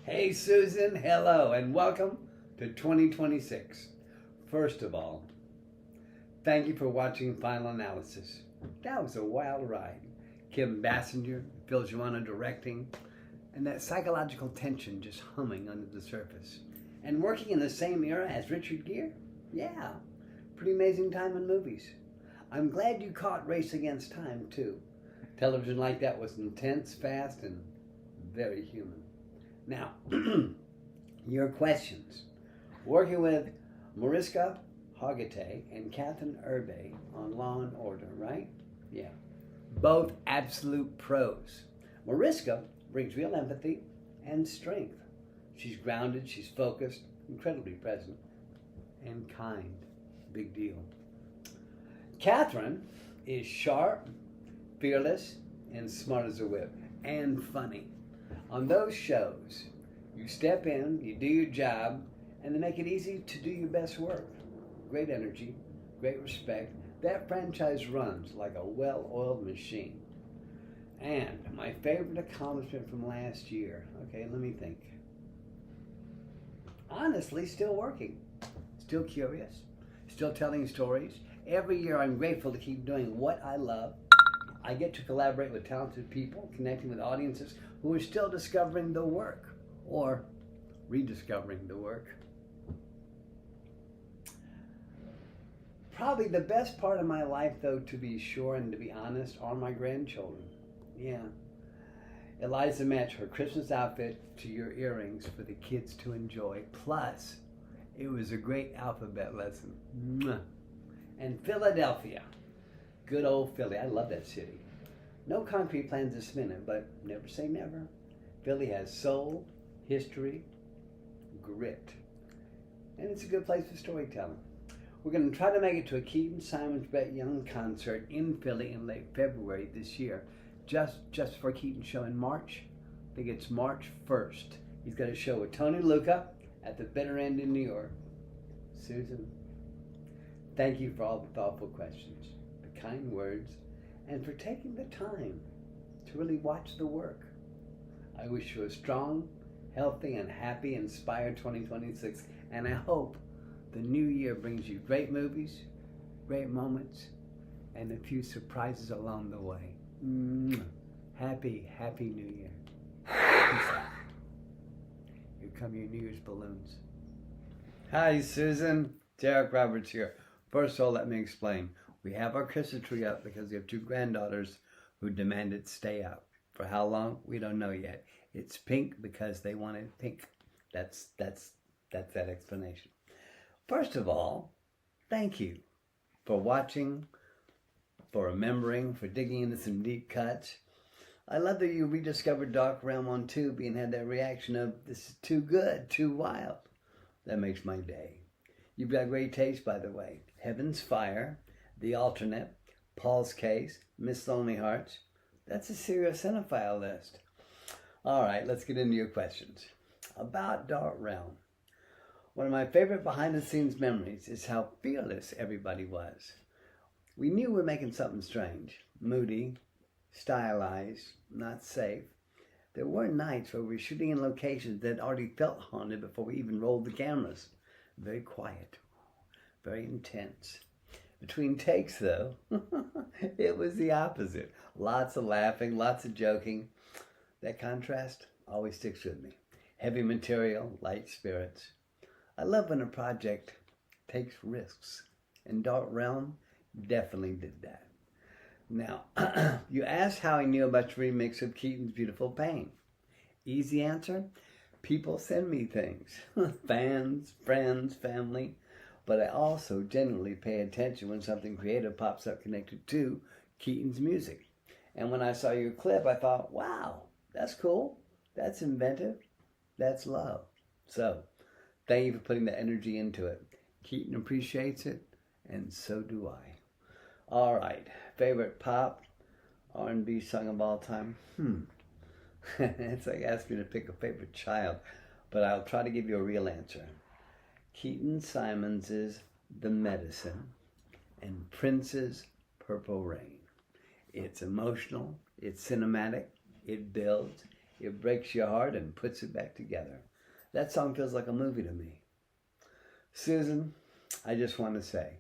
Hey Susan, hello and welcome to 2026. First of all, thank you for watching Final Analysis. That was a wild ride. Kim Basinger, Phil Joanna directing, and that psychological tension just humming under the surface. And working in the same era as Richard Gere? Yeah, pretty amazing time in movies. I'm glad you caught Race Against Time too. Television like that was intense, fast, and very human. Now, your questions. Working with Mariska Hargitay and Catherine Erbe on Law and Order, right? Yeah. Both absolute pros. Mariska brings real empathy and strength. She's grounded, she's focused, incredibly present, and kind. Big deal. Catherine is sharp, fearless, and smart as a whip, and funny. On those shows, you step in, you do your job, and they make it easy to do your best work. Great energy, great respect. That franchise runs like a well-oiled machine. And my favorite accomplishment from last year, okay, let me think. Honestly, still working, still curious, still telling stories. Every year I'm grateful to keep doing what I love. I get to collaborate with talented people, connecting with audiences who are still discovering the work or rediscovering the work. Probably the best part of my life, though, to be sure and to be honest, are my grandchildren. Yeah. Eliza matched her Christmas outfit to your earrings for the kids to enjoy. Plus, it was a great alphabet lesson. Mwah. And Philadelphia. Good old Philly. I love that city. No concrete plans this minute, but never say never. Philly has soul, history, grit. And it's a good place for storytelling. We're going to try to make it to a Keaton Simons Brett Young concert in Philly in late February this year. Just for Keaton's show in March. I think it's March 1st. He's got a show with Tony Luca at the Bitter End in New York. Susan, thank you for all the thoughtful questions, the kind words, and for taking the time to really watch the work. I wish you a strong, healthy, and happy, inspired 2026, and I hope the new year brings you great movies, great moments, and a few surprises along the way. Happy New Year. Peace out. Here come your New Year's balloons. Hi, Susan. Derek Roberts here. First of all, let me explain. We have our Christmas tree up because we have two granddaughters who demanded stay up. For how long? We don't know yet. It's pink because they wanted pink. That's that explanation. First of all, thank you for watching, for remembering, for digging into some deep cuts. I love that you rediscovered Dark Realm on Tubi and had that reaction of, this is too good, too wild. That makes my day. You've got great taste, by the way. Heaven's Fire, The Alternate, Paul's Case, Miss Lonely Hearts. That's a serious cinephile list. All right, let's get into your questions. About Dark Realm. One of my favorite behind-the-scenes memories is how fearless everybody was. We knew we were making something strange, moody, stylized, not safe. There were nights where we were shooting in locations that already felt haunted before we even rolled the cameras. Very quiet, very intense. Between takes, though, it was the opposite. Lots of laughing, lots of joking. That contrast always sticks with me. Heavy material, light spirits. I love when a project takes risks, and Dark Realm definitely did that. Now, you asked how I knew about your remix of Keaton's Beautiful Pain. Easy answer, people send me things. Fans, friends, family. But I also generally pay attention when something creative pops up connected to Keaton's music. And when I saw your clip, I thought, wow, that's cool. That's inventive. That's love. So, thank you for putting the energy into it. Keaton appreciates it, and so do I. All right, favorite pop, R&B song of all time? It's like asking me to pick a favorite child, but I'll try to give you a real answer. Keaton Simons' The Medicine and Prince's Purple Rain. It's emotional, it's cinematic, it builds, It breaks your heart and puts it back together. That song feels like a movie to me. Susan, I just want to say,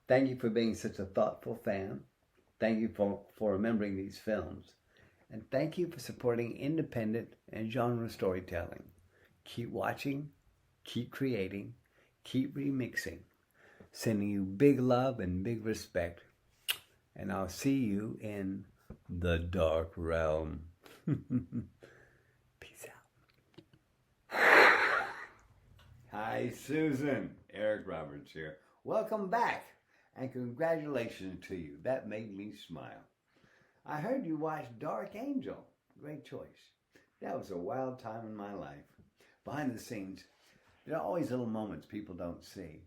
thank you for being such a thoughtful fan. Thank you for remembering these films. And thank you for supporting independent and genre storytelling. Keep watching, keep creating, keep remixing. Sending you big love and big respect. And I'll see you in the dark realm. Peace out. Hi, Susan. Eric Roberts here. Welcome back. And congratulations to you. That made me smile. I heard you watched Dark Angel. Great choice. That was a wild time in my life. Behind the scenes, there are always little moments people don't see.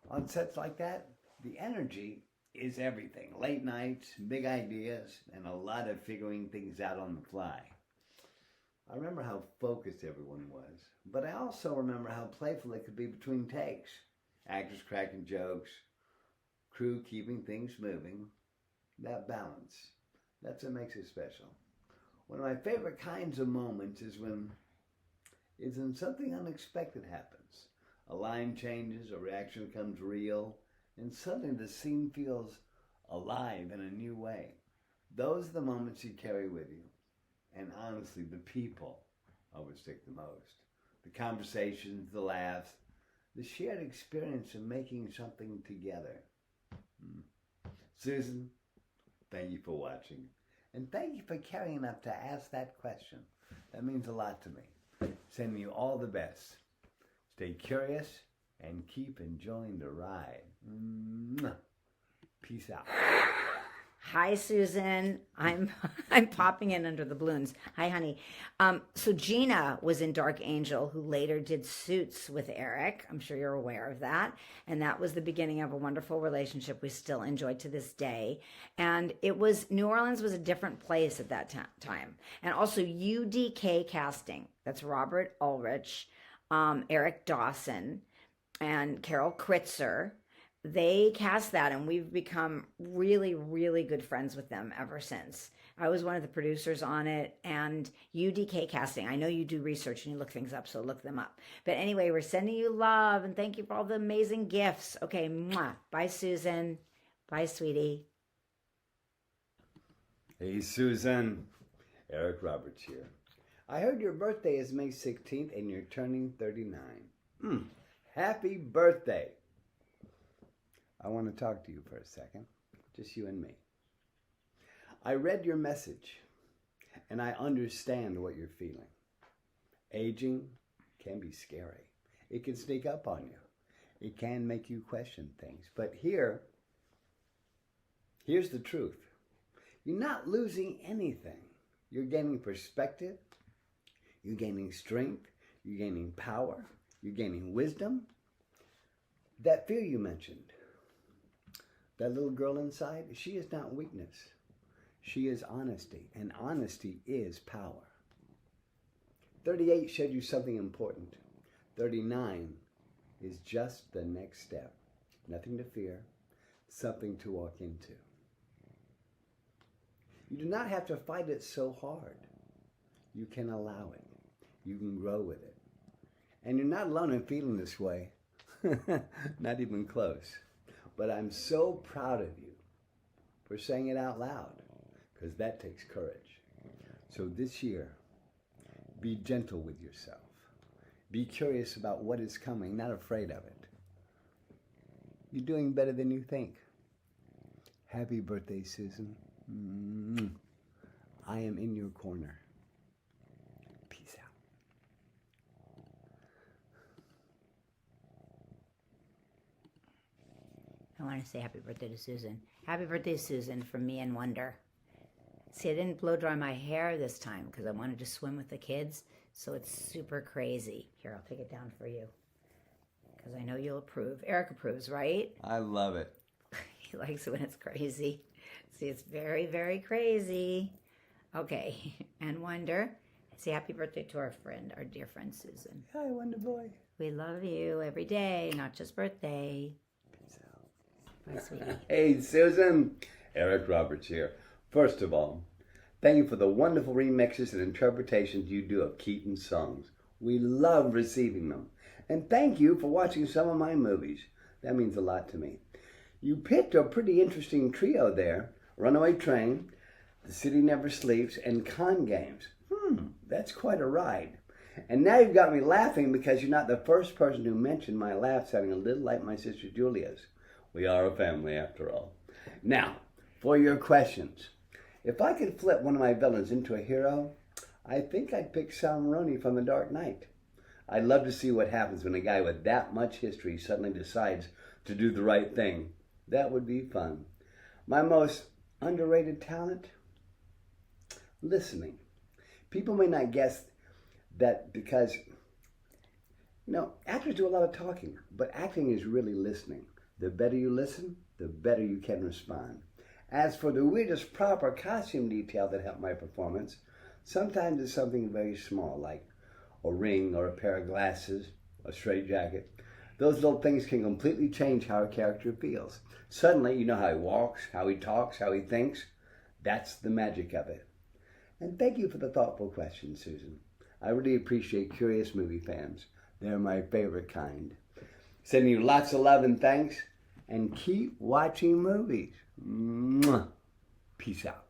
On sets like that, the energy is everything. Late nights, big ideas, and a lot of figuring things out on the fly. I remember how focused everyone was, but I also remember how playful it could be between takes. Actors cracking jokes, crew keeping things moving. That balance, that's what makes it special. One of my favorite kinds of moments is when something unexpected happens. A line changes, a reaction becomes real, and suddenly the scene feels alive in a new way. Those are the moments you carry with you. And honestly, the people always stick the most. The conversations, the laughs, the shared experience of making something together. Susan, thank you for watching. And thank you for caring enough to ask that question. That means a lot to me. Sending you all the best. Stay curious and keep enjoying the ride. Peace out. Hi, Susan. I'm popping in under the balloons. Hi, honey. So Gina was in Dark Angel, who later did Suits with Eric. I'm sure you're aware of that. And that was the beginning of a wonderful relationship we still enjoy to this day. And New Orleans was a different place at that time. And also UDK casting. That's Robert Ulrich, Eric Dawson, and Carol Kritzer. They cast that, and we've become really, really good friends with them ever since. I was one of the producers on it, and UDK casting. I know you do research and you look things up, so look them up. But anyway, we're sending you love, and thank you for all the amazing gifts. Okay, mwah. Bye, Susan. Bye, sweetie. Hey, Susan. Eric Roberts here. I heard your birthday is May 16th, and you're turning 39. Happy birthday. I want to talk to you for a second, just you and me. I read your message, and I understand what you're feeling. Aging can be scary. It can sneak up on you. It can make you question things. But here's the truth. You're not losing anything. You're gaining perspective. You're gaining strength. You're gaining power. You're gaining wisdom. That fear you mentioned, that little girl inside, she is not weakness. She is honesty, and honesty is power. 38 showed you something important. 39 is just the next step. Nothing to fear, something to walk into. You do not have to fight it so hard. You can allow it. You can grow with it. And you're not alone in feeling this way. Not even close. But I'm so proud of you for saying it out loud, because that takes courage. So this year, be gentle with yourself. Be curious about what is coming, not afraid of it. You're doing better than you think. Happy birthday, Susan. I am in your corner. Peace out. I want to say happy birthday to Susan. Happy birthday, Susan, from me and Wonder. See, I didn't blow dry my hair this time because I wanted to swim with the kids, so it's super crazy. Here, I'll take it down for you because I know you'll approve. Eric approves, right? I love it. He likes it when it's crazy. See, it's very, very crazy. Okay, and Wonder, say happy birthday to our friend, our dear friend, Susan. Hi, Wonder Boy. We love you every day, not just birthday. Bye, sweetie. Hey, Susan. Eric Roberts here. First of all, Thank you for the wonderful remixes and interpretations you do of Keaton's songs. We love receiving them. And thank you for watching some of my movies. That means a lot to me. You picked a pretty interesting trio there. Runaway Train, The City Never Sleeps, and Con Games. That's quite a ride. And now you've got me laughing because you're not the first person who mentioned my laugh sounding a little like my sister Julia's. We are a family after all. Now, for your questions. If I could flip one of my villains into a hero, I think I'd pick Sal Maroni from The Dark Knight. I'd love to see what happens when a guy with that much history suddenly decides to do the right thing. That would be fun. My most underrated talent? Listening. People may not guess that because, actors do a lot of talking, but acting is really listening. The better you listen, the better you can respond. As for the weirdest prop or costume detail that helped my performance, sometimes it's something very small, like a ring or a pair of glasses, a straitjacket. Those little things can completely change how a character feels. Suddenly, you know how he walks, how he talks, how he thinks. That's the magic of it. And thank you for the thoughtful questions, Susan. I really appreciate curious movie fans. They're my favorite kind. Sending you lots of love and thanks, and keep watching movies. Mwah. Peace out.